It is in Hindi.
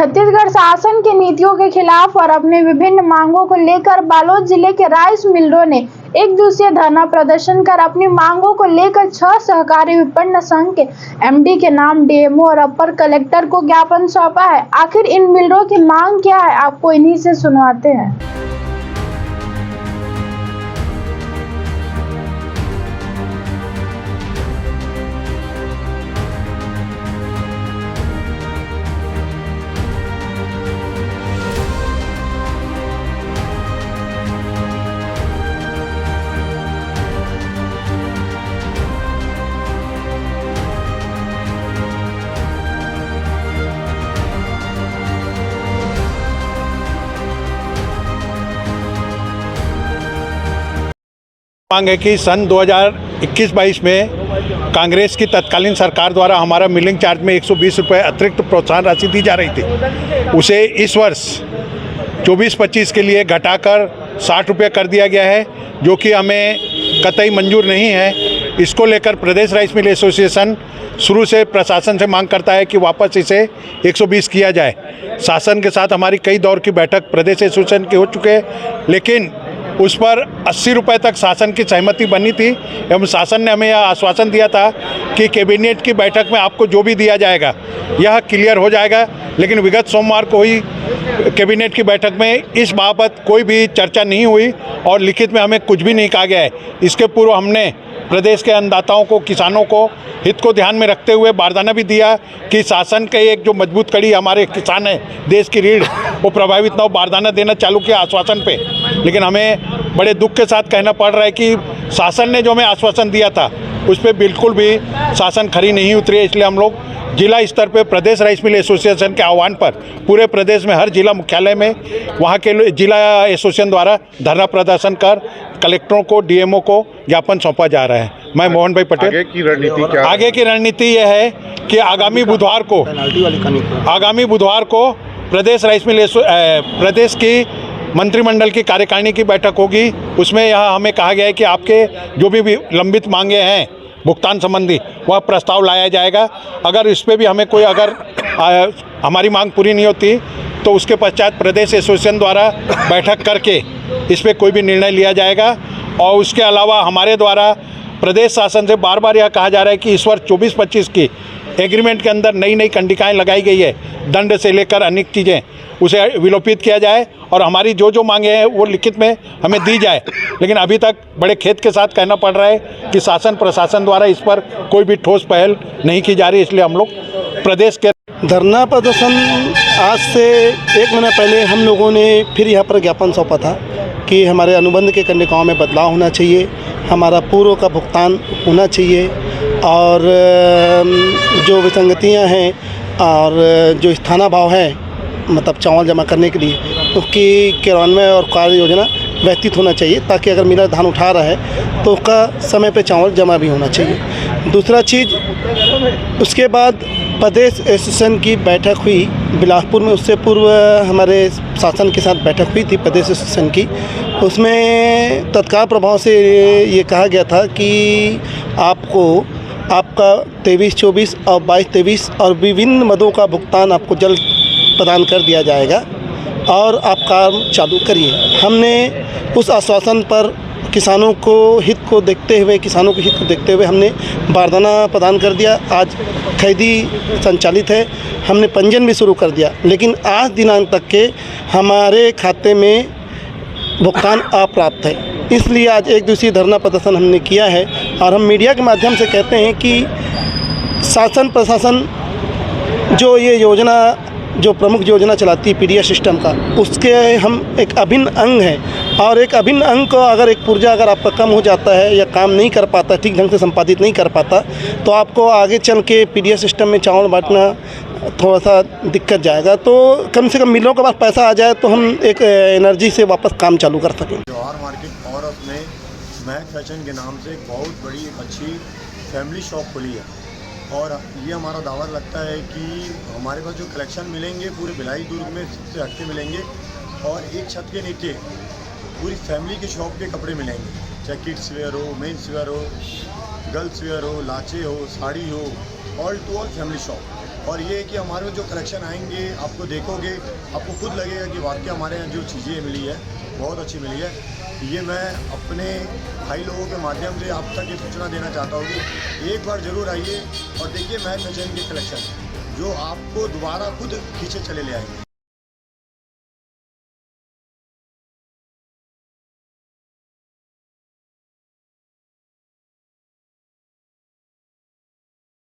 छत्तीसगढ़ शासन की नीतियों के खिलाफ और अपने विभिन्न मांगों को लेकर बालोद जिले के राइस मिलरों ने एक दिवसीय धरना प्रदर्शन कर अपनी मांगों को लेकर 6 सहकारी विपणन संघ के एमडी के नाम डीएमओ और अपर कलेक्टर को ज्ञापन सौंपा है। आखिर इन मिलरों की मांग क्या है, आपको इन्हीं से सुनवाते हैं। मांग है कि सन 2021-22 में कांग्रेस की तत्कालीन सरकार द्वारा हमारा मिलिंग चार्ज में 120 रुपये अतिरिक्त प्रोत्साहन राशि दी जा रही थी, उसे इस वर्ष 24-25 के लिए घटाकर 60 रुपये कर दिया गया है, जो कि हमें कतई मंजूर नहीं है। इसको लेकर प्रदेश राइस मिल एसोसिएशन शुरू से प्रशासन से मांग करता है कि वापस इसे 120 किया जाए। शासन के साथ हमारी कई दौर की बैठक प्रदेश एसोसिएशन की हो चुके हैं, लेकिन उस पर 80 रुपये तक शासन की सहमति बनी थी एवं शासन ने हमें यह आश्वासन दिया था कि कैबिनेट की बैठक में आपको जो भी दिया जाएगा यह क्लियर हो जाएगा। लेकिन विगत सोमवार को ही कैबिनेट की बैठक में इस बाबत कोई भी चर्चा नहीं हुई और लिखित में हमें कुछ भी नहीं कहा गया है। इसके पूर्व हमने प्रदेश के अन्नदाताओं को, किसानों को हित को ध्यान में रखते हुए बारदाना भी दिया कि शासन के एक जो मजबूत कड़ी हमारे किसान है, देश की रीढ़, वो प्रभावित ना हो, बारदाना देना चालू किया आश्वासन पे। लेकिन हमें बड़े दुख के साथ कहना पड़ रहा है कि शासन ने जो हमें आश्वासन दिया था उस पर बिल्कुल भी शासन खरी नहीं उतरी है। इसलिए हम लोग जिला स्तर पे प्रदेश राइस मिल एसोसिएशन के आह्वान पर पूरे प्रदेश में हर जिला मुख्यालय में वहाँ के जिला एसोसिएशन द्वारा धरना प्रदर्शन कर कलेक्टरों को, डीएमओ को ज्ञापन सौंपा जा रहा है। मैं मोहन भाई पटेल। आगे की रणनीति क्या? आगे की रणनीति यह है कि आगामी बुधवार को प्रदेश राइस मिल प्रदेश की मंत्रिमंडल की कार्यकारिणी की बैठक होगी। उसमें यहाँ हमें कहा गया है कि आपके जो भी लंबित मांगे हैं भुगतान संबंधी, वह प्रस्ताव लाया जाएगा। अगर इस पर भी हमें कोई हमारी मांग पूरी नहीं होती तो उसके पश्चात प्रदेश एसोसिएशन द्वारा बैठक करके इस पर कोई भी निर्णय लिया जाएगा। और उसके अलावा हमारे द्वारा प्रदेश शासन से बार बार यह कहा जा रहा है कि इस वर्ष 24-25 की एग्रीमेंट के अंदर नई नई कंडिकाएँ लगाई गई है, दंड से लेकर अनेक चीज़ें, उसे विलोपित किया जाए और हमारी जो मांगे हैं वो लिखित में हमें दी जाए। लेकिन अभी तक बड़े खेद के साथ कहना पड़ रहा है कि शासन प्रशासन द्वारा इस पर कोई भी ठोस पहल नहीं की जा रही। इसलिए हम लोग प्रदेश के धरना प्रदर्शन आज से 1 महीना पहले हम लोगों ने फिर यहाँ पर ज्ञापन सौंपा था कि हमारे अनुबंध के कंडिकाओं में बदलाव होना चाहिए, हमारा पूर्व का भुगतान होना चाहिए और जो विसंगतियाँ हैं और जो स्थानाभाव है, मतलब चावल जमा करने के लिए, उसकी क्रियान्वयन और कार्य योजना व्यतीत होना चाहिए, ताकि अगर मिलर धान उठा रहा है तो उसका समय पे चावल जमा भी होना चाहिए। दूसरा चीज़, उसके बाद प्रदेश एसोसिएशन की बैठक हुई बिलासपुर में। उससे पूर्व हमारे शासन के साथ बैठक हुई थी प्रदेश एसोसिएशन की। उसमें तत्काल प्रभाव से ये कहा गया था कि आपको आपका 23-24 और 22-23 और विभिन्न मदों का भुगतान आपको जल्द प्रदान कर दिया जाएगा और आप काम चालू करिए। हमने उस आश्वासन पर किसानों को हित को देखते हुए हमने बारदाना प्रदान कर दिया। आज खरीदी संचालित है, हमने पंजीयन भी शुरू कर दिया, लेकिन आज दिनांक तक के हमारे खाते में भुगतान अप्राप्त है। इसलिए आज एक दिवसीय धरना प्रदर्शन हमने किया है और हम मीडिया के माध्यम से कहते हैं कि शासन प्रशासन जो ये योजना, जो प्रमुख योजना चलाती है पीडीएस सिस्टम का, उसके हम एक अभिन्न अंग हैं और एक अभिन्न अंग को अगर एक पुर्जा अगर आपका कम हो जाता है या काम नहीं कर पाता, ठीक ढंग से संपादित नहीं कर पाता, तो आपको आगे चल के पीडीएस सिस्टम में चावल बांटना थोड़ा सा दिक्कत जाएगा। तो कम से कम मिलों के पास पैसा आ जाए तो हम एक एनर्जी से वापस काम चालू कर सकें। जवाहर मार्केट और अपने महक फैशन के नाम से एक बहुत बड़ी अच्छी फैमिली शॉप खुली है और ये हमारा दावा लगता है कि हमारे पास जो कलेक्शन मिलेंगे पूरे भिलाई दुर्ग में सबसे हटके मिलेंगे और एक छत के नीचे पूरी फैमिली के शॉप के कपड़े मिलेंगे, चाहे किड्स वेयर हो, मेंस वेयर हो, गर्ल्स वेयर हो, लाचे हो, साड़ी हो, all to all family shop. और ये कि हमारे जो कलेक्शन आएंगे आपको देखोगे आपको खुद लगेगा कि वाकई हमारे यहाँ जो चीज़ें मिली है बहुत अच्छी मिली है। ये मैं अपने भाई लोगों के माध्यम से आप तक ये सूचना देना चाहता हूँ कि एक बार ज़रूर आइए और देखिए महक फैशन के कलेक्शन जो आपको दोबारा खुद खींचे चले ले आएंगे।